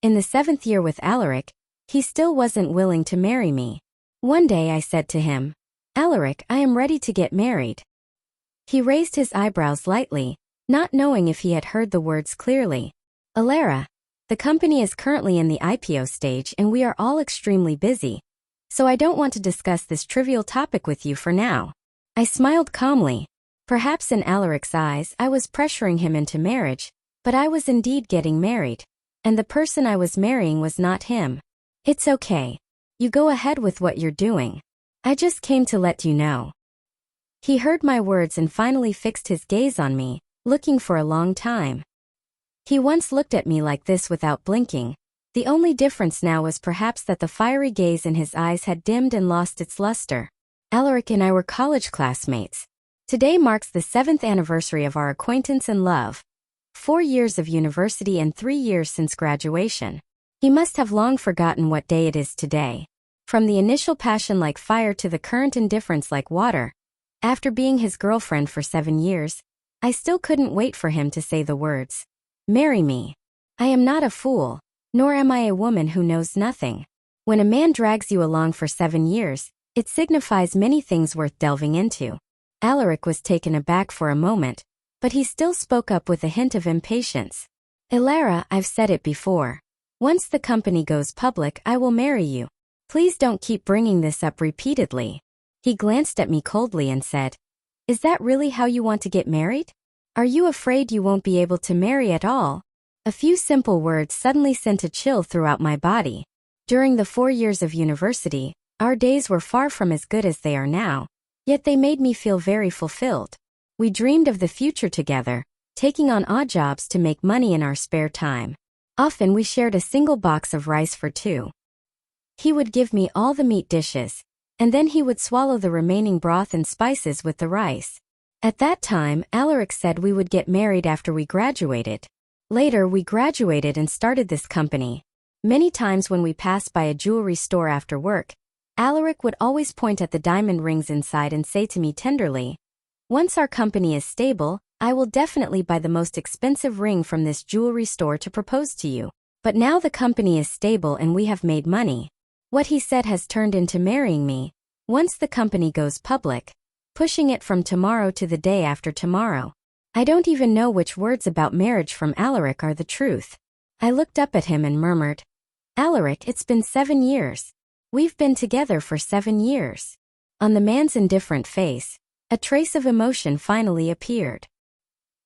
In the 7th year with Alaric, he still wasn't willing to marry me. One day I said to him, "Alaric, I am ready to get married." He raised his eyebrows lightly, not knowing if he had heard the words clearly. "Alara, the company is currently in the IPO stage and we are all extremely busy, so I don't want to discuss this trivial topic with you for now." I smiled calmly. Perhaps in Alaric's eyes I was pressuring him into marriage, but I was indeed getting married, and the person I was marrying was not him. "It's okay. You go ahead with what you're doing. I just came to let you know." He heard my words and finally fixed his gaze on me, looking for a long time. He once looked at me like this without blinking. The only difference now was perhaps that the fiery gaze in his eyes had dimmed and lost its luster. Alaric and I were college classmates. Today marks the 7th anniversary of our acquaintance and love. 4 years of university and 3 years since graduation. He must have long forgotten what day it is today. From the initial passion like fire to the current indifference like water. After being his girlfriend for 7 years, I still couldn't wait for him to say the words, "Marry me." I am not a fool, nor am I a woman who knows nothing. When a man drags you along for 7 years, it signifies many things worth delving into. Alaric was taken aback for a moment, but he still spoke up with a hint of impatience. "Alara, I've said it before. Once the company goes public, I will marry you. Please don't keep bringing this up repeatedly." He glanced at me coldly and said, "Is that really how you want to get married? Are you afraid you won't be able to marry at all?" A few simple words suddenly sent a chill throughout my body. During the 4 years of university, our days were far from as good as they are now, yet they made me feel very fulfilled. We dreamed of the future together, taking on odd jobs to make money in our spare time. Often we shared a single box of rice for 2. He would give me all the meat dishes, and then he would swallow the remaining broth and spices with the rice. At that time, Alaric said we would get married after we graduated. Later we graduated and started this company. Many times when we passed by a jewelry store after work, Alaric would always point at the diamond rings inside and say to me tenderly, "Once our company is stable, I will definitely buy the most expensive ring from this jewelry store to propose to you. But now the company is stable and we have made money." What he said has turned into marrying me, once the company goes public, pushing it from tomorrow to the day after tomorrow. I don't even know which words about marriage from Alaric are the truth. I looked up at him and murmured, "Alaric, it's been 7 years. We've been together for 7 years. On the man's indifferent face, a trace of emotion finally appeared.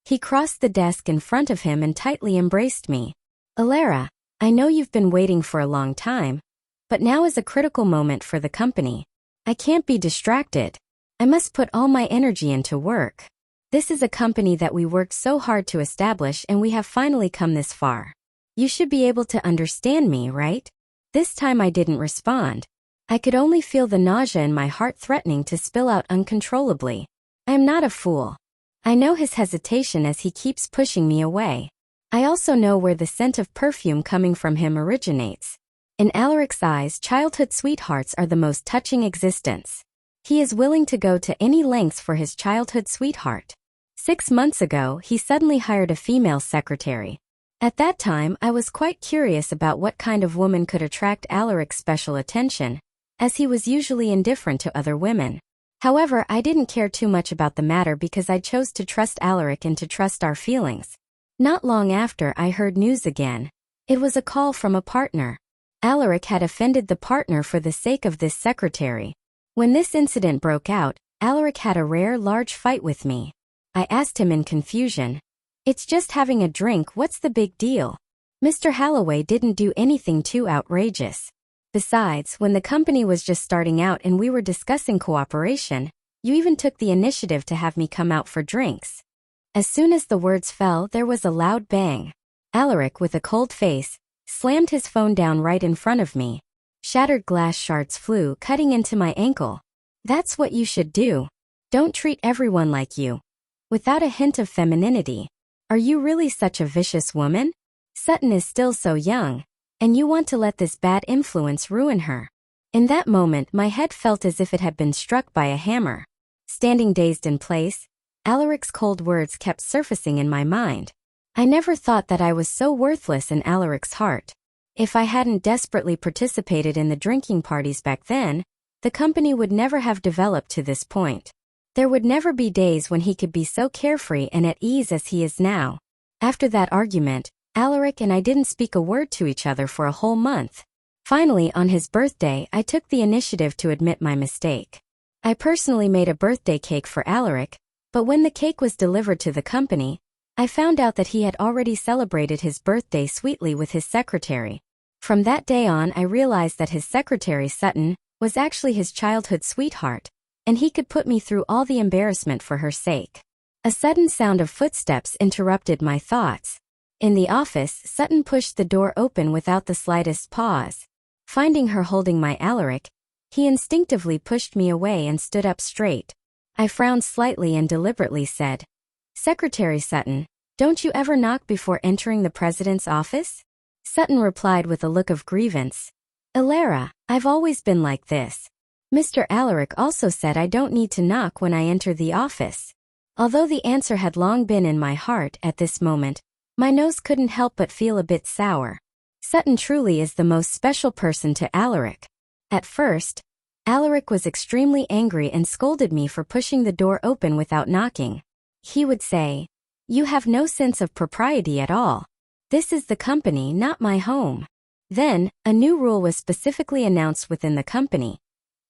He crossed the desk in front of him and tightly embraced me. "Alara, I know you've been waiting for a long time, but now is a critical moment for the company. I can't be distracted. I must put all my energy into work. This is a company that we worked so hard to establish and we have finally come this far. You should be able to understand me, right?" This time I didn't respond. I could only feel the nausea in my heart threatening to spill out uncontrollably. I am not a fool. I know his hesitation as he keeps pushing me away. I also know where the scent of perfume coming from him originates. In Alaric's eyes, childhood sweethearts are the most touching existence. He is willing to go to any lengths for his childhood sweetheart. 6 months ago, he suddenly hired a female secretary. At that time, I was quite curious about what kind of woman could attract Alaric's special attention, as he was usually indifferent to other women. However, I didn't care too much about the matter because I chose to trust Alaric and to trust our feelings. Not long after, I heard news again. It was a call from a partner. Alaric had offended the partner for the sake of this secretary. When this incident broke out, Alaric had a rare, large fight with me. I asked him in confusion, "It's just having a drink, what's the big deal? Mr. Holloway didn't do anything too outrageous. Besides, when the company was just starting out and we were discussing cooperation, you even took the initiative to have me come out for drinks." As soon as the words fell, there was a loud bang. Alaric, with a cold face, slammed his phone down right in front of me. Shattered glass shards flew, cutting into my ankle. "That's what you should do. Don't treat everyone like you. Without a hint of femininity. Are you really such a vicious woman? Sutton is still so young, and you want to let this bad influence ruin her." In that moment, my head felt as if it had been struck by a hammer. Standing dazed in place, Alaric's cold words kept surfacing in my mind. I never thought that I was so worthless in Alaric's heart. If I hadn't desperately participated in the drinking parties back then, the company would never have developed to this point. There would never be days when he could be so carefree and at ease as he is now. After that argument, Alaric and I didn't speak a word to each other for a whole month. Finally, on his birthday, I took the initiative to admit my mistake. I personally made a birthday cake for Alaric, but when the cake was delivered to the company, I found out that he had already celebrated his birthday sweetly with his secretary. From that day on, I realized that his secretary, Sutton, was actually his childhood sweetheart, and he could put me through all the embarrassment for her sake. A sudden sound of footsteps interrupted my thoughts. In the office, Sutton pushed the door open without the slightest pause. Finding her holding my Alaric, he instinctively pushed me away and stood up straight. I frowned slightly and deliberately said, "Secretary Sutton, don't you ever knock before entering the president's office?" Sutton replied with a look of grievance, "Alara, I've always been like this. Mr. Alaric also said I don't need to knock when I enter the office." Although the answer had long been in my heart at this moment, my nose couldn't help but feel a bit sour. Sutton truly is the most special person to Alaric. At first, Alaric was extremely angry and scolded me for pushing the door open without knocking. He would say, "You have no sense of propriety at all. This is the company, not my home." Then, a new rule was specifically announced within the company: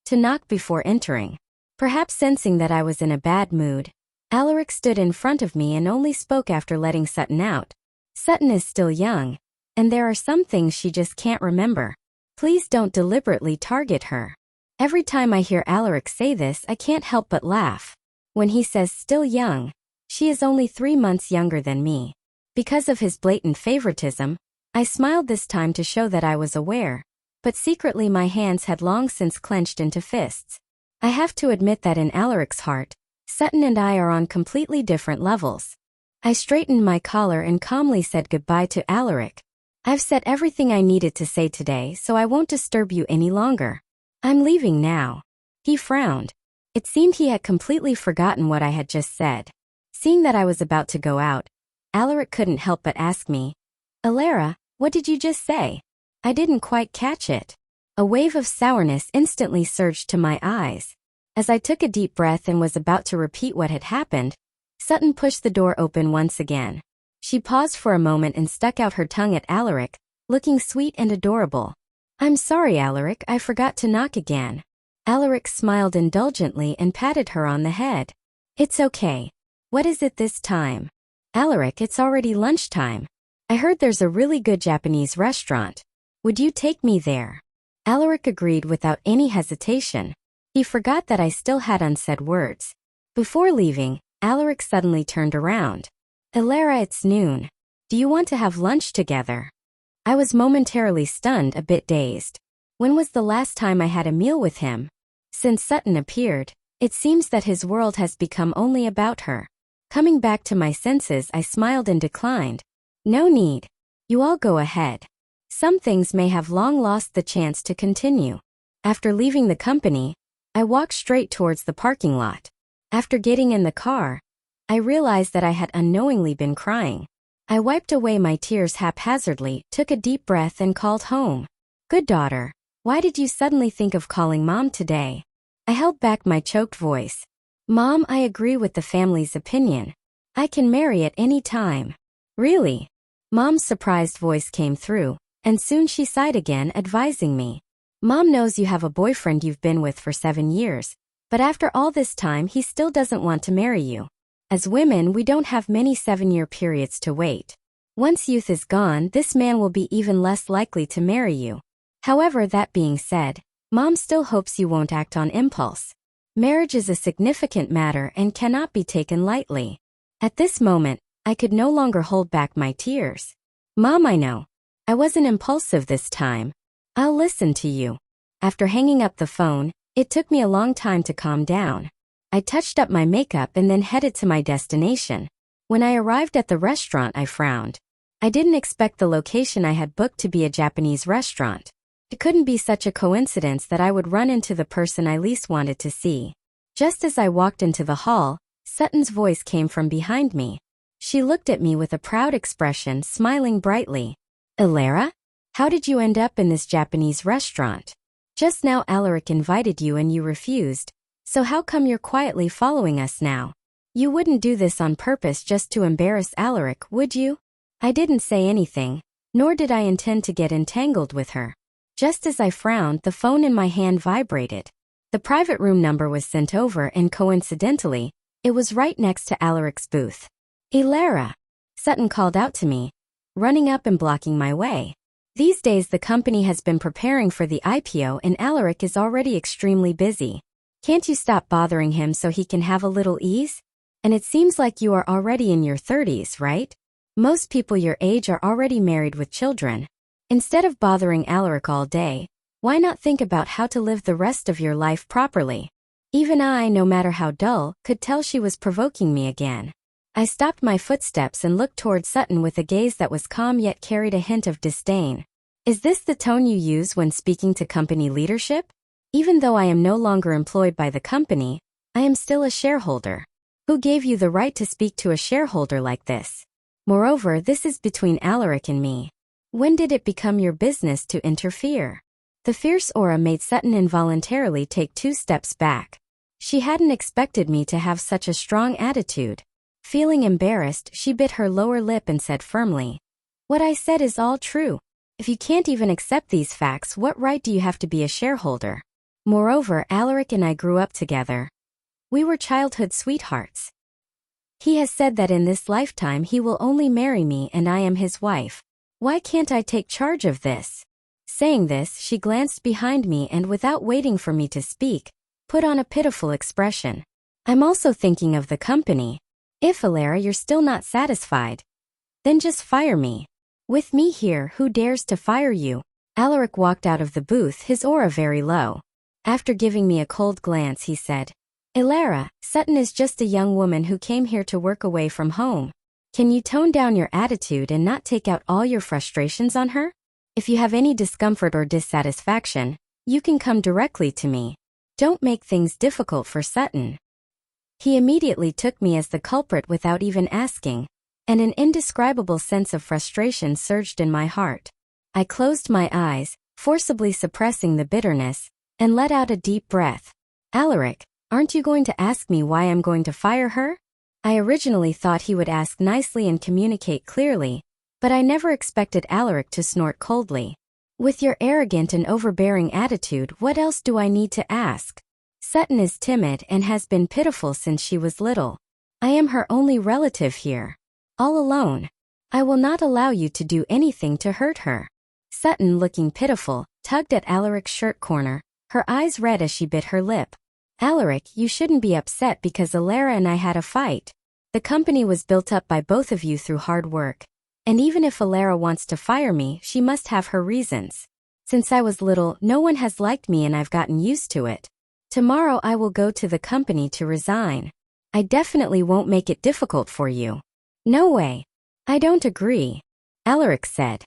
to knock before entering. Perhaps sensing that I was in a bad mood, Alaric stood in front of me and only spoke after letting Sutton out. "Sutton is still young, and there are some things she just can't remember. Please don't deliberately target her." Every time I hear Alaric say this, I can't help but laugh. When he says still young, she is only 3 months younger than me. Because of his blatant favoritism, I smiled this time to show that I was aware, but secretly my hands had long since clenched into fists. I have to admit that in Alaric's heart, Sutton and I are on completely different levels. I straightened my collar and calmly said goodbye to Alaric. "I've said everything I needed to say today, so I won't disturb you any longer. I'm leaving now." He frowned. It seemed he had completely forgotten what I had just said. Seeing that I was about to go out, Alaric couldn't help but ask me, "Alara, what did you just say? I didn't quite catch it." A wave of sourness instantly surged to my eyes. As I took a deep breath and was about to repeat what had happened, Sutton pushed the door open once again. She paused for a moment and stuck out her tongue at Alaric, looking sweet and adorable. "I'm sorry, Alaric, I forgot to knock again." Alaric smiled indulgently and patted her on the head. "It's okay. What is it this time?" "Alaric, it's already lunchtime. I heard there's a really good Japanese restaurant. Would you take me there?" Alaric agreed without any hesitation. He forgot that I still had unsaid words. Before leaving, Alaric suddenly turned around. "Alara, it's noon. Do you want to have lunch together?" I was momentarily stunned, a bit dazed. When was the last time I had a meal with him? Since Sutton appeared, it seems that his world has become only about her. Coming back to my senses, I smiled and declined. "No need. You all go ahead. Some things may have long lost the chance to continue." After leaving the company, I walked straight towards the parking lot. After getting in the car, I realized that I had unknowingly been crying. I wiped away my tears haphazardly, took a deep breath and called home. "Good daughter, why did you suddenly think of calling Mom today?" I held back my choked voice. "Mom, I agree with the family's opinion. I can marry at any time." "Really?" Mom's surprised voice came through, and soon she sighed again, advising me. "Mom knows you have a boyfriend you've been with for 7 years, but after all this time he still doesn't want to marry you. As women, we don't have many 7-year periods to wait. Once youth is gone, this man will be even less likely to marry you. However, that being said, Mom still hopes you won't act on impulse. Marriage is a significant matter and cannot be taken lightly." At this moment, I could no longer hold back my tears. "Mom, I know. I wasn't impulsive this time. I'll listen to you." After hanging up the phone, it took me a long time to calm down. I touched up my makeup and then headed to my destination. When I arrived at the restaurant, I frowned. I didn't expect the location I had booked to be a Japanese restaurant. It couldn't be such a coincidence that I would run into the person I least wanted to see. Just as I walked into the hall, Sutton's voice came from behind me. She looked at me with a proud expression, smiling brightly. "Alara? How did you end up in this Japanese restaurant? Just now Alaric invited you and you refused, so how come you're quietly following us now? You wouldn't do this on purpose just to embarrass Alaric, would you? I didn't say anything, nor did I intend to get entangled with her. Just as I frowned, the phone in my hand vibrated. The private room number was sent over and coincidentally, it was right next to Alaric's booth. Elara! Sutton called out to me, running up and blocking my way. These days the company has been preparing for the IPO and Alaric is already extremely busy. Can't you stop bothering him so he can have a little ease? And it seems like you are already in your 30s, right? Most people your age are already married with children. Instead of bothering Alaric all day, why not think about how to live the rest of your life properly? Even I, no matter how dull, could tell she was provoking me again. I stopped my footsteps and looked toward Sutton with a gaze that was calm yet carried a hint of disdain. Is this the tone you use when speaking to company leadership? Even though I am no longer employed by the company, I am still a shareholder. Who gave you the right to speak to a shareholder like this? Moreover, this is between Alaric and me. When did it become your business to interfere? The fierce aura made Sutton involuntarily take 2 steps back. She hadn't expected me to have such a strong attitude. Feeling embarrassed, she bit her lower lip and said firmly, "What I said is all true. If you can't even accept these facts, what right do you have to be a shareholder? Moreover, Alaric and I grew up together. We were childhood sweethearts. He has said that in this lifetime he will only marry me and I am his wife. Why can't I take charge of this?" Saying this, she glanced behind me and without waiting for me to speak, put on a pitiful expression. "I'm also thinking of the company. If, Elara, you're still not satisfied, then just fire me. With me here, who dares to fire you?" Alaric walked out of the booth, his aura very low. After giving me a cold glance, he said, "Elara, Sutton is just a young woman who came here to work away from home. Can you tone down your attitude and not take out all your frustrations on her? If you have any discomfort or dissatisfaction, you can come directly to me. Don't make things difficult for Sutton." He immediately took me as the culprit without even asking, and an indescribable sense of frustration surged in my heart. I closed my eyes, forcibly suppressing the bitterness, and let out a deep breath. "Alaric, aren't you going to ask me why I'm going to fire her?" I originally thought he would ask nicely and communicate clearly, but I never expected Alaric to snort coldly. "With your arrogant and overbearing attitude, what else do I need to ask? Sutton is timid and has been pitiful since she was little. I am her only relative here. All alone. I will not allow you to do anything to hurt her." Sutton, looking pitiful, tugged at Alaric's shirt corner, her eyes red as she bit her lip. "Alaric, you shouldn't be upset because Elara and I had a fight. The company was built up by both of you through hard work. And even if Elara wants to fire me, she must have her reasons. Since I was little, no one has liked me and I've gotten used to it. Tomorrow I will go to the company to resign. I definitely won't make it difficult for you." "No way. I don't agree," Alaric said.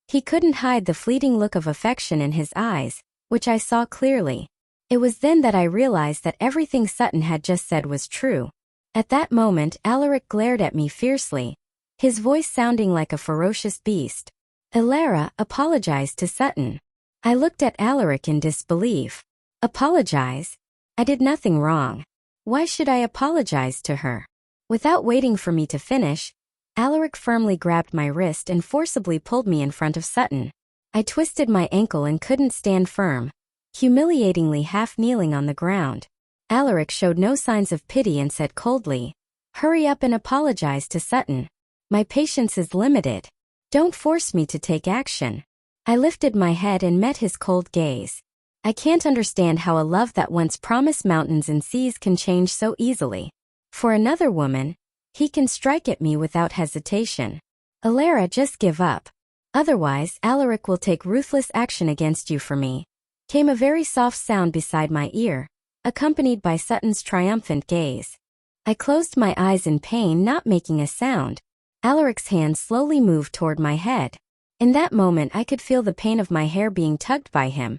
He couldn't hide the fleeting look of affection in his eyes, which I saw clearly. It was then that I realized that everything Sutton had just said was true. At that moment, Alaric glared at me fiercely, his voice sounding like a ferocious beast. "Elara, apologize to Sutton." I looked at Alaric in disbelief. "Apologize? I did nothing wrong. Why should I apologize to her?" Without waiting for me to finish, Alaric firmly grabbed my wrist and forcibly pulled me in front of Sutton. I twisted my ankle and couldn't stand firm, humiliatingly half-kneeling on the ground. Alaric showed no signs of pity and said coldly, "Hurry up and apologize to Sutton. My patience is limited. Don't force me to take action." I lifted my head and met his cold gaze. I can't understand how a love that once promised mountains and seas can change so easily. For another woman, he can strike at me without hesitation. "Elara, just give up. Otherwise, Alaric will take ruthless action against you for me," came a very soft sound beside my ear, accompanied by Sutton's triumphant gaze. I closed my eyes in pain, not making a sound. Alaric's hand slowly moved toward my head. In that moment I could feel the pain of my hair being tugged by him,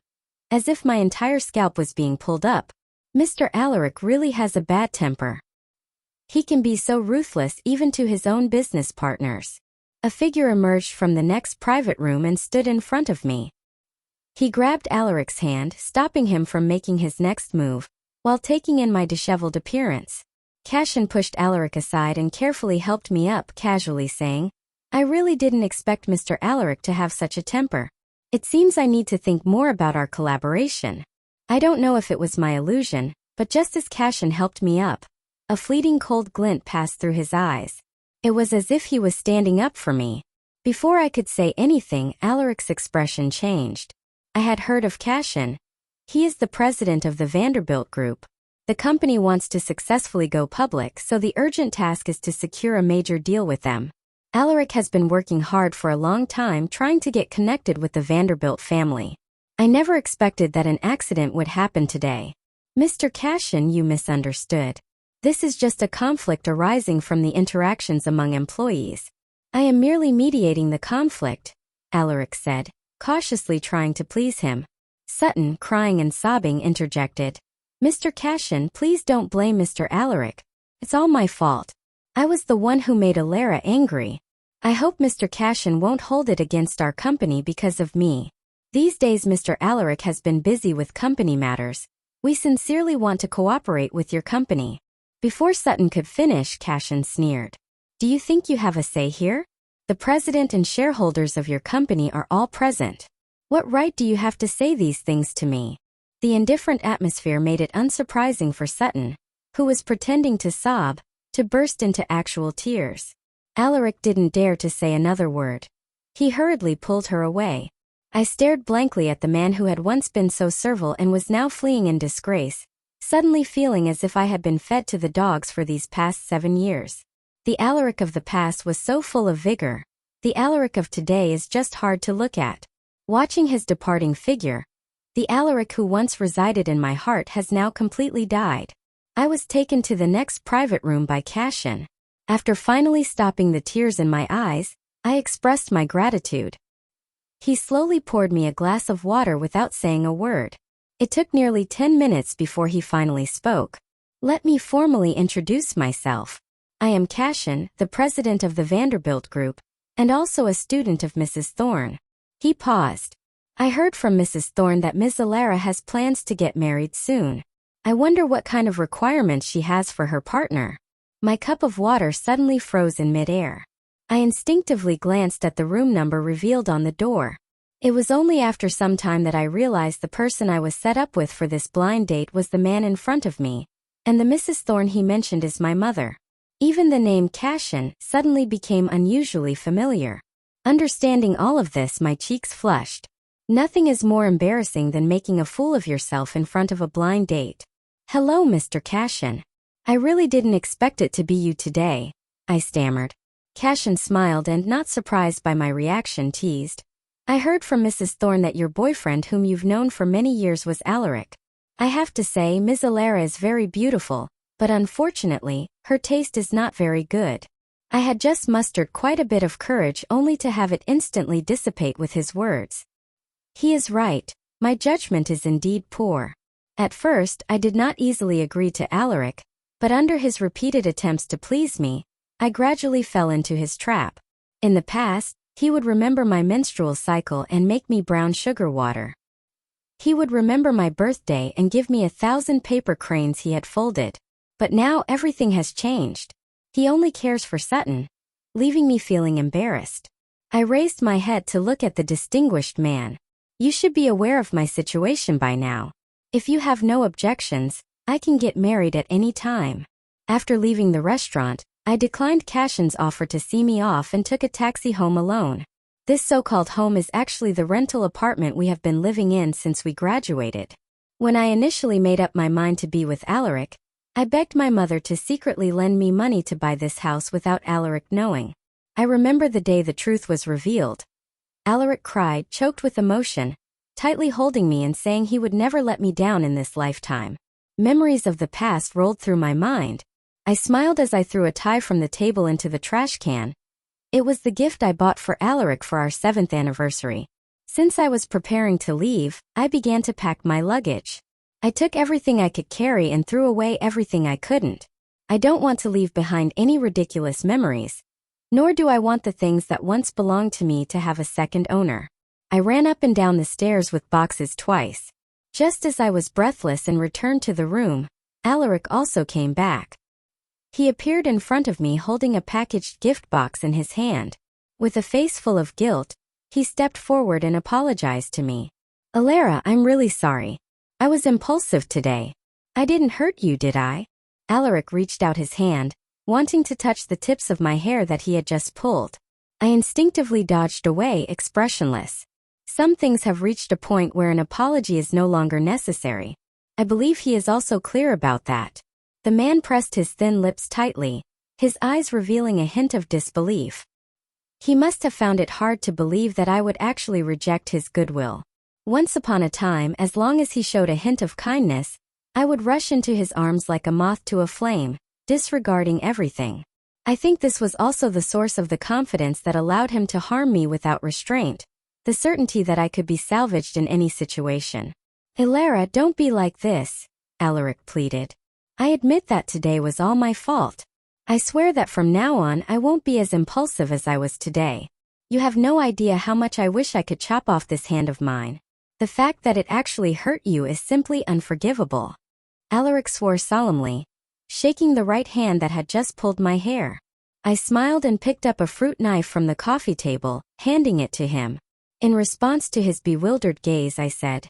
as if my entire scalp was being pulled up. Mr. Alaric really has a bad temper. He can be so ruthless even to his own business partners. A figure emerged from the next private room and stood in front of me. He grabbed Alaric's hand, stopping him from making his next move, while taking in my disheveled appearance. Cashin pushed Alaric aside and carefully helped me up, casually saying, "I really didn't expect Mr. Alaric to have such a temper. It seems I need to think more about our collaboration." I don't know if it was my illusion, but just as Cashin helped me up, a fleeting cold glint passed through his eyes. It was as if he was standing up for me. Before I could say anything, Alaric's expression changed. I had heard of Cashin. He is the president of the Vanderbilt Group. The company wants to successfully go public, so the urgent task is to secure a major deal with them. Alaric has been working hard for a long time trying to get connected with the Vanderbilt family. I never expected that an accident would happen today. Mr. Cashin, you misunderstood. This is just a conflict arising from the interactions among employees. I am merely mediating the conflict, Alaric said, cautiously trying to please him. Sutton, crying and sobbing, interjected. "Mr. Cashin, please don't blame Mr. Alaric. It's all my fault. I was the one who made Alara angry. I hope Mr. Cashin won't hold it against our company because of me. These days Mr. Alaric has been busy with company matters. We sincerely want to cooperate with your company." Before Sutton could finish, Cashin sneered. "Do you think you have a say here? The president and shareholders of your company are all present. What right do you have to say these things to me?" The indifferent atmosphere made it unsurprising for Sutton, who was pretending to sob, to burst into actual tears. Alaric didn't dare to say another word. He hurriedly pulled her away. I stared blankly at the man who had once been so servile and was now fleeing in disgrace, suddenly feeling as if I had been fed to the dogs for these past 7 years. The Alaric of the past was so full of vigor. The Alaric of today is just hard to look at. Watching his departing figure, the Alaric who once resided in my heart has now completely died. I was taken to the next private room by Cashin. After finally stopping the tears in my eyes, I expressed my gratitude. He slowly poured me a glass of water without saying a word. It took nearly 10 minutes before he finally spoke. "Let me formally introduce myself. I am Cashin, the president of the Vanderbilt Group, and also a student of Mrs. Thorne." He paused. "I heard from Mrs. Thorne that Ms. Alara has plans to get married soon. I wonder what kind of requirements she has for her partner." My cup of water suddenly froze in midair. I instinctively glanced at the room number revealed on the door. It was only after some time that I realized the person I was set up with for this blind date was the man in front of me, and the Mrs. Thorne he mentioned is my mother. Even the name Cashin suddenly became unusually familiar. Understanding all of this, my cheeks flushed. Nothing is more embarrassing than making a fool of yourself in front of a blind date. "Hello, Mr. Cashin. I really didn't expect it to be you today," I stammered. Cashin smiled and, not surprised by my reaction, teased. "I heard from Mrs. Thorne that your boyfriend, whom you've known for many years, was Alaric. I have to say, Ms. Alara is very beautiful, but unfortunately, her taste is not very good." I had just mustered quite a bit of courage only to have it instantly dissipate with his words. He is right. My judgment is indeed poor. At first, I did not easily agree to Alaric, but under his repeated attempts to please me, I gradually fell into his trap. In the past, he would remember my menstrual cycle and make me brown sugar water. He would remember my birthday and give me 1,000 paper cranes he had folded. But now everything has changed. He only cares for Sutton, leaving me feeling embarrassed. I raised my head to look at the distinguished man. "You should be aware of my situation by now. If you have no objections, I can get married at any time." After leaving the restaurant, I declined Cashin's offer to see me off and took a taxi home alone. This so-called home is actually the rental apartment we have been living in since we graduated. When I initially made up my mind to be with Alaric, I begged my mother to secretly lend me money to buy this house without Alaric knowing. I remember the day the truth was revealed. Alaric cried, choked with emotion, tightly holding me and saying he would never let me down in this lifetime. Memories of the past rolled through my mind. I smiled as I threw a tie from the table into the trash can. It was the gift I bought for Alaric for our 7th anniversary. Since I was preparing to leave, I began to pack my luggage. I took everything I could carry and threw away everything I couldn't. I don't want to leave behind any ridiculous memories. Nor do I want the things that once belonged to me to have a second owner. I ran up and down the stairs with boxes twice. Just as I was breathless and returned to the room, Alaric also came back. He appeared in front of me holding a packaged gift box in his hand. With a face full of guilt, he stepped forward and apologized to me. Alara, I'm really sorry. I was impulsive today. I didn't hurt you, did I? Alaric reached out his hand, wanting to touch the tips of my hair that he had just pulled. I instinctively dodged away, expressionless. Some things have reached a point where an apology is no longer necessary. I believe he is also clear about that. The man pressed his thin lips tightly, his eyes revealing a hint of disbelief. He must have found it hard to believe that I would actually reject his goodwill. Once upon a time, as long as he showed a hint of kindness, I would rush into his arms like a moth to a flame, disregarding everything. I think this was also the source of the confidence that allowed him to harm me without restraint, the certainty that I could be salvaged in any situation. Alara, don't be like this, Alaric pleaded. I admit that today was all my fault. I swear that from now on I won't be as impulsive as I was today. You have no idea how much I wish I could chop off this hand of mine. The fact that it actually hurt you is simply unforgivable. Alaric swore solemnly, shaking the right hand that had just pulled my hair. I smiled and picked up a fruit knife from the coffee table, handing it to him. In response to his bewildered gaze, I said,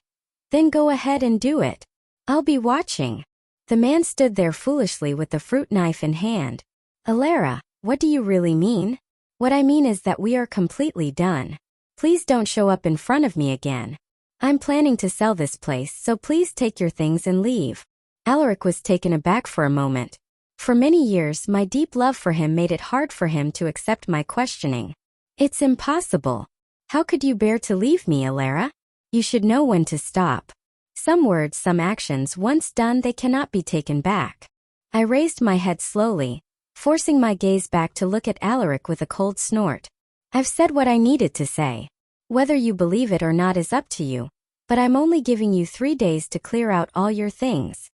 "Then go ahead and do it. I'll be watching." The man stood there foolishly with the fruit knife in hand. Alara, what do you really mean? What I mean is that we are completely done. Please don't show up in front of me again. I'm planning to sell this place, so please take your things and leave. Alaric was taken aback for a moment. For many years, my deep love for him made it hard for him to accept my questioning. It's impossible. How could you bear to leave me, Alara? You should know when to stop. Some words, some actions, once done, they cannot be taken back. I raised my head slowly, forcing my gaze back to look at Alaric with a cold snort. I've said what I needed to say. Whether you believe it or not is up to you, but I'm only giving you 3 days to clear out all your things.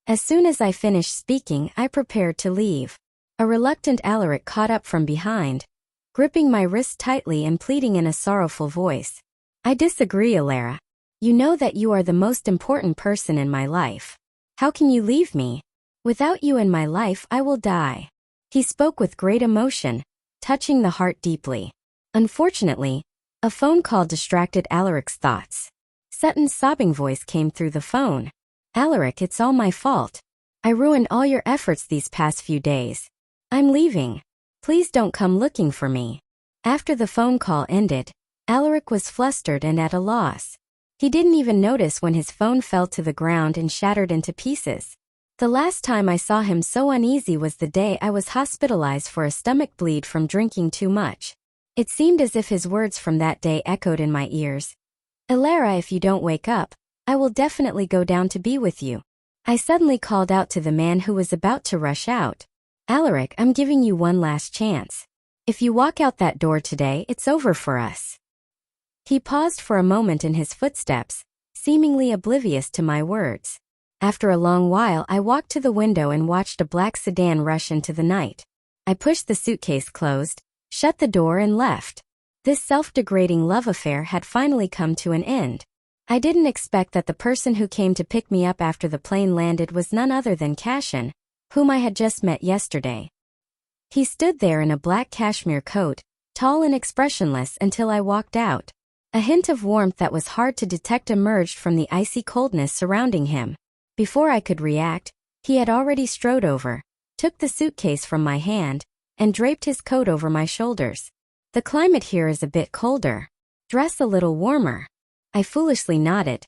As soon as I finished speaking, I prepared to leave. A reluctant Alaric caught up from behind, gripping my wrist tightly and pleading in a sorrowful voice. I disagree, Alara. You know that you are the most important person in my life. How can you leave me? Without you in my life, I will die. He spoke with great emotion, touching the heart deeply. Unfortunately, a phone call distracted Alaric's thoughts. Sutton's sobbing voice came through the phone. Alaric, it's all my fault. I ruined all your efforts these past few days. I'm leaving. Please don't come looking for me. After the phone call ended, Alaric was flustered and at a loss. He didn't even notice when his phone fell to the ground and shattered into pieces. The last time I saw him so uneasy was the day I was hospitalized for a stomach bleed from drinking too much. It seemed as if his words from that day echoed in my ears. Alara, if you don't wake up, I will definitely go down to be with you. I suddenly called out to the man who was about to rush out. Alaric, I'm giving you one last chance. If you walk out that door today, it's over for us. He paused for a moment in his footsteps, seemingly oblivious to my words. After a long while, I walked to the window and watched a black sedan rush into the night. I pushed the suitcase closed, shut the door and left. This self-degrading love affair had finally come to an end. I didn't expect that the person who came to pick me up after the plane landed was none other than Cashin, whom I had just met yesterday. He stood there in a black cashmere coat, tall and expressionless until I walked out. A hint of warmth that was hard to detect emerged from the icy coldness surrounding him. Before I could react, he had already strode over, took the suitcase from my hand, and draped his coat over my shoulders. The climate here is a bit colder. Dress a little warmer. I foolishly nodded.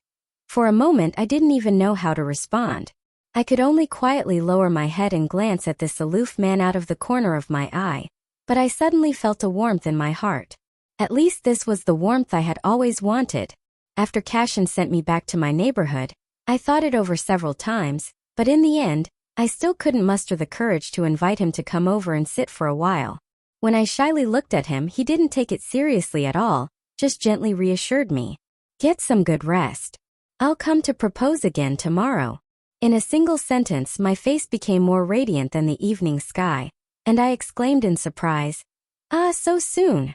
For a moment I didn't even know how to respond. I could only quietly lower my head and glance at this aloof man out of the corner of my eye, but I suddenly felt a warmth in my heart. At least this was the warmth I had always wanted. After Cashin sent me back to my neighborhood, I thought it over several times, but in the end, I still couldn't muster the courage to invite him to come over and sit for a while. When I shyly looked at him, he didn't take it seriously at all, just gently reassured me. Get some good rest. I'll come to propose again tomorrow. In a single sentence, my face became more radiant than the evening sky, and I exclaimed in surprise, Ah, so soon.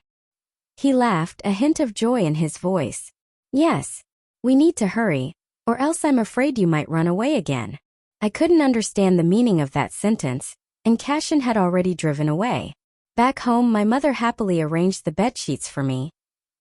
He laughed, a hint of joy in his voice. Yes. We need to hurry, or else I'm afraid you might run away again. I couldn't understand the meaning of that sentence, and Cashin had already driven away. Back home, my mother happily arranged the bedsheets for me,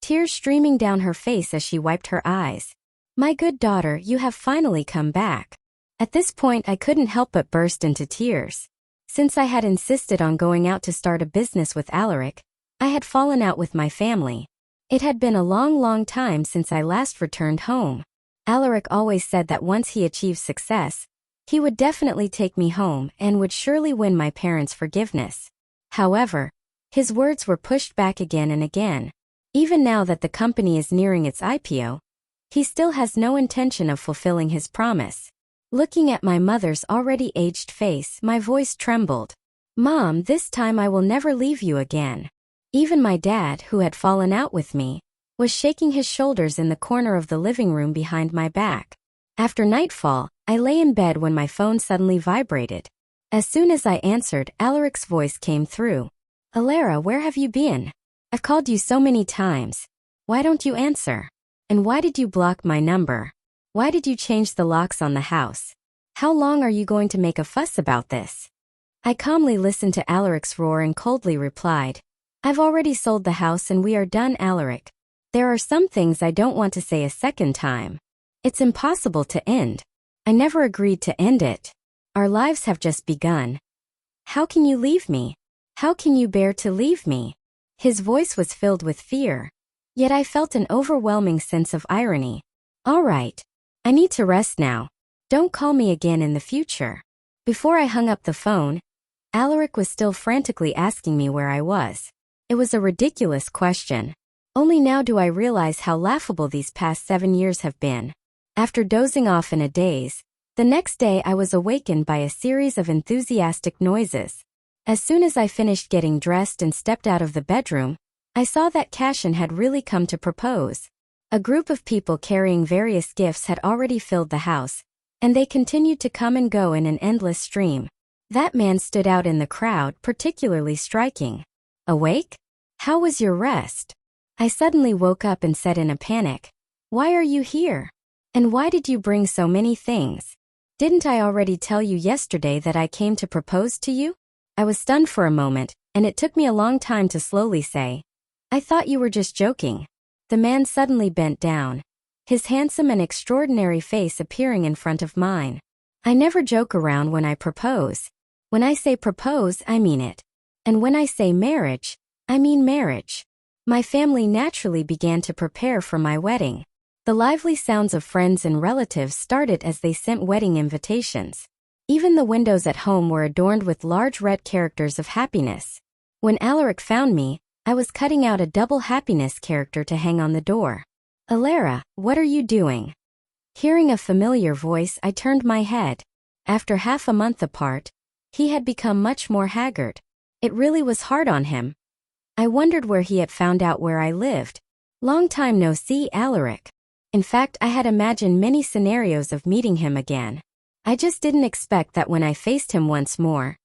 tears streaming down her face as she wiped her eyes. My good daughter, you have finally come back. At this point, I couldn't help but burst into tears. Since I had insisted on going out to start a business with Alaric, I had fallen out with my family. It had been a long time since I last returned home. Alaric always said that once he achieved success, he would definitely take me home and would surely win my parents' forgiveness. However, his words were pushed back again and again. Even now that the company is nearing its IPO, he still has no intention of fulfilling his promise. Looking at my mother's already aged face, my voice trembled. Mom, this time I will never leave you again. Even my dad, who had fallen out with me, was shaking his shoulders in the corner of the living room behind my back. After nightfall, I lay in bed when my phone suddenly vibrated. As soon as I answered, Alaric's voice came through. Alara, where have you been? I've called you so many times. Why don't you answer? And why did you block my number? Why did you change the locks on the house? How long are you going to make a fuss about this? I calmly listened to Alaric's roar and coldly replied, I've already sold the house and we are done, Alaric. There are some things I don't want to say a second time. It's impossible to end. I never agreed to end it. Our lives have just begun. How can you leave me? How can you bear to leave me? His voice was filled with fear. Yet I felt an overwhelming sense of irony. All right. I need to rest now. Don't call me again in the future. Before I hung up the phone, Alaric was still frantically asking me where I was. It was a ridiculous question. Only now do I realize how laughable these past 7 years have been. After dozing off in a daze, the next day I was awakened by a series of enthusiastic noises. As soon as I finished getting dressed and stepped out of the bedroom, I saw that Cashin had really come to propose. A group of people carrying various gifts had already filled the house, and they continued to come and go in an endless stream. That man stood out in the crowd, particularly striking. Awake? How was your rest? I suddenly woke up and said in a panic, Why are you here? And why did you bring so many things? Didn't I already tell you yesterday that I came to propose to you? I was stunned for a moment, and it took me a long time to slowly say, I thought you were just joking. The man suddenly bent down, his handsome and extraordinary face appearing in front of mine. I never joke around when I propose. When I say propose, I mean it. And when I say marriage, I mean marriage. My family naturally began to prepare for my wedding. The lively sounds of friends and relatives started as they sent wedding invitations. Even the windows at home were adorned with large red characters of happiness. When Alaric found me, I was cutting out a double happiness character to hang on the door. Alara, what are you doing? Hearing a familiar voice, I turned my head. After half a month apart, he had become much more haggard. It really was hard on him. I wondered where he had found out where I lived. Long time no see, Alaric. In fact, I had imagined many scenarios of meeting him again. I just didn't expect that when I faced him once more,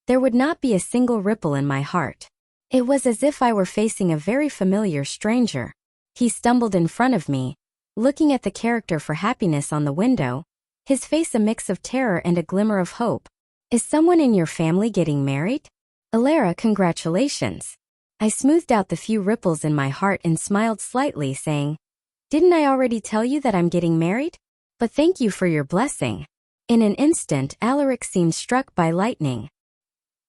there would not be a single ripple in my heart. It was as if I were facing a very familiar stranger. He stumbled in front of me, looking at the character for happiness on the window, his face a mix of terror and a glimmer of hope. Is someone in your family getting married? Alara, congratulations. I smoothed out the few ripples in my heart and smiled slightly, saying, Didn't I already tell you that I'm getting married? But thank you for your blessing. In an instant, Alaric seemed struck by lightning.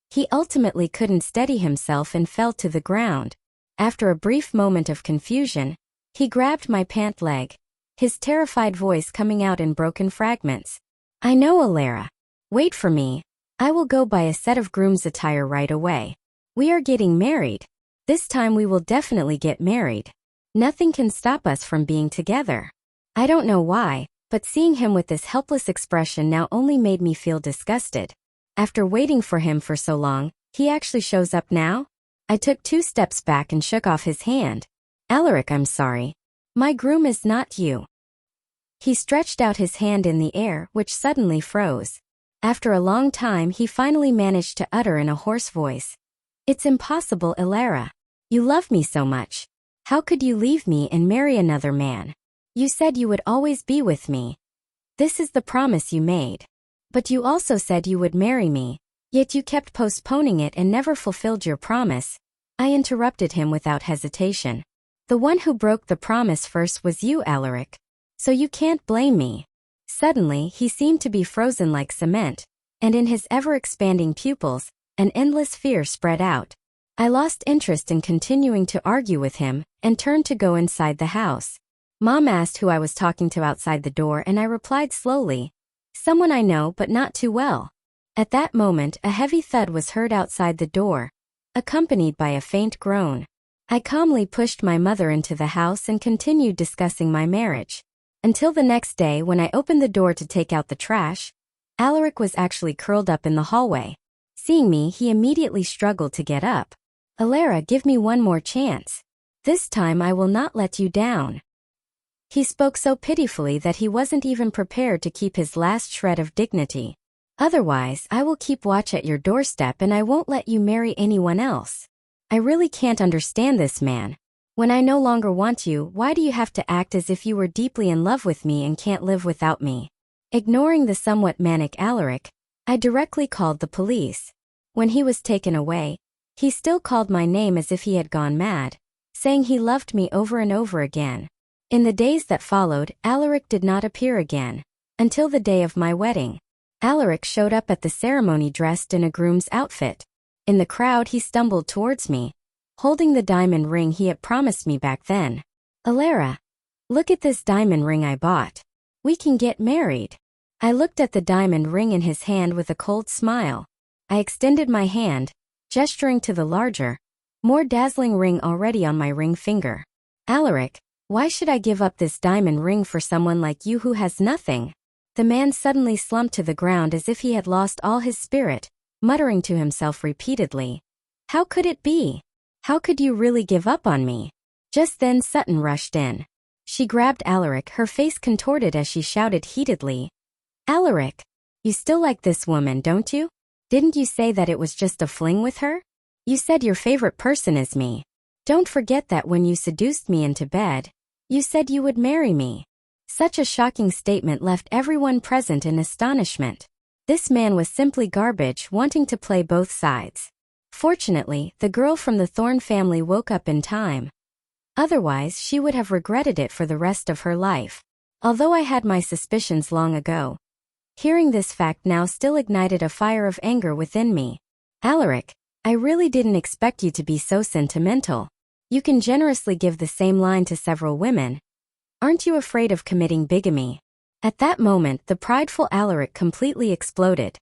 He ultimately couldn't steady himself and fell to the ground. After a brief moment of confusion, he grabbed my pant leg, his terrified voice coming out in broken fragments. I know, Alara. Wait for me. I will go buy a set of groom's attire right away. We are getting married. This time we will definitely get married. Nothing can stop us from being together. I don't know why, but seeing him with this helpless expression now only made me feel disgusted. After waiting for him for so long, he actually shows up now? I took 2 steps back and shook off his hand. Alaric, I'm sorry. My groom is not you. He stretched out his hand in the air, which suddenly froze. After a long time, he finally managed to utter in a hoarse voice, It's impossible, Alara. You love me so much. How could you leave me and marry another man? You said you would always be with me. This is the promise you made. But you also said you would marry me, yet you kept postponing it and never fulfilled your promise. I interrupted him without hesitation. The one who broke the promise first was you, Alaric. So you can't blame me. Suddenly, he seemed to be frozen like cement, and in his ever-expanding pupils, an endless fear spread out. I lost interest in continuing to argue with him, and turned to go inside the house. Mom asked who I was talking to outside the door and I replied slowly, "Someone I know but not too well." At that moment a heavy thud was heard outside the door, accompanied by a faint groan. I calmly pushed my mother into the house and continued discussing my marriage. Until the next day when I opened the door to take out the trash, Alaric was actually curled up in the hallway. Seeing me, he immediately struggled to get up. "Alara, give me one more chance. This time I will not let you down." He spoke so pitifully that he wasn't even prepared to keep his last shred of dignity. "Otherwise, I will keep watch at your doorstep and I won't let you marry anyone else. I really can't understand this man. When I no longer want you, why do you have to act as if you were deeply in love with me and can't live without me?" Ignoring the somewhat manic Alaric, I directly called the police. When he was taken away, he still called my name as if he had gone mad, saying he loved me over and over again. In the days that followed, Alaric did not appear again, until the day of my wedding. Alaric showed up at the ceremony dressed in a groom's outfit. In the crowd he stumbled towards me, holding the diamond ring he had promised me back then. "Alara, look at this diamond ring I bought. We can get married." I looked at the diamond ring in his hand with a cold smile. I extended my hand, gesturing to the larger, more dazzling ring already on my ring finger. "Alaric, why should I give up this diamond ring for someone like you who has nothing?" The man suddenly slumped to the ground as if he had lost all his spirit, muttering to himself repeatedly, "How could it be? How could you really give up on me?" Just then Sutton rushed in. She grabbed Alaric, her face contorted as she shouted heatedly, "Alaric, you still like this woman, don't you? Didn't you say that it was just a fling with her? You said your favorite person is me. Don't forget that when you seduced me into bed, you said you would marry me." Such a shocking statement left everyone present in astonishment. This man was simply garbage, wanting to play both sides. Fortunately, the girl from the Thorne family woke up in time. Otherwise, she would have regretted it for the rest of her life. Although I had my suspicions long ago, hearing this fact now still ignited a fire of anger within me. "Alaric, I really didn't expect you to be so sentimental. You can generously give the same line to several women. Aren't you afraid of committing bigamy?" At that moment, the prideful Alaric completely exploded.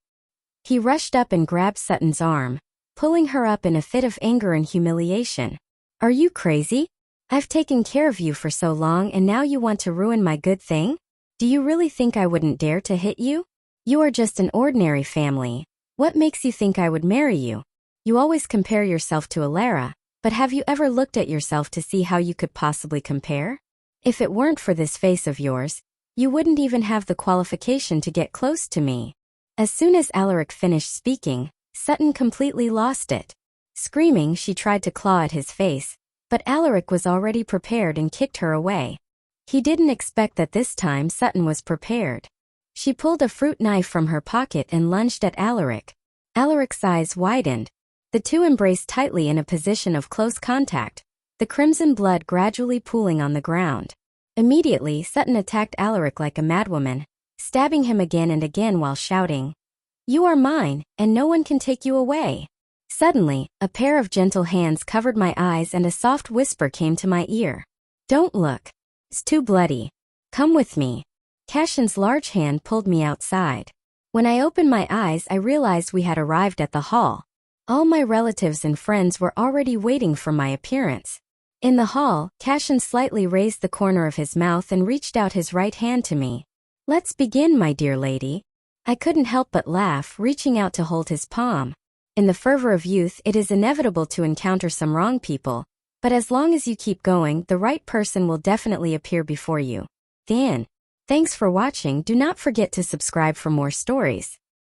He rushed up and grabbed Sutton's arm, pulling her up in a fit of anger and humiliation. "Are you crazy? I've taken care of you for so long and now you want to ruin my good thing? Do you really think I wouldn't dare to hit you? You are just an ordinary family. What makes you think I would marry you? You always compare yourself to Alara, but have you ever looked at yourself to see how you could possibly compare? If it weren't for this face of yours, you wouldn't even have the qualification to get close to me." As soon as Alaric finished speaking, Sutton completely lost it. Screaming, she tried to claw at his face, but Alaric was already prepared and kicked her away. He didn't expect that this time Sutton was prepared. She pulled a fruit knife from her pocket and lunged at Alaric. Alaric's eyes widened. The two embraced tightly in a position of close contact, the crimson blood gradually pooling on the ground. Immediately, Sutton attacked Alaric like a madwoman, stabbing him again and again while shouting, "You are mine, and no one can take you away." Suddenly, a pair of gentle hands covered my eyes and a soft whisper came to my ear. "Don't look. It's too bloody. Come with me." Cashin's large hand pulled me outside. When I opened my eyes, I realized we had arrived at the hall. All my relatives and friends were already waiting for my appearance. In the hall, Cashin slightly raised the corner of his mouth and reached out his right hand to me. "Let's begin, my dear lady." I couldn't help but laugh, reaching out to hold his palm. In the fervor of youth, it is inevitable to encounter some wrong people, but as long as you keep going, the right person will definitely appear before you. The end. Thanks for watching. Do not forget to subscribe for more stories.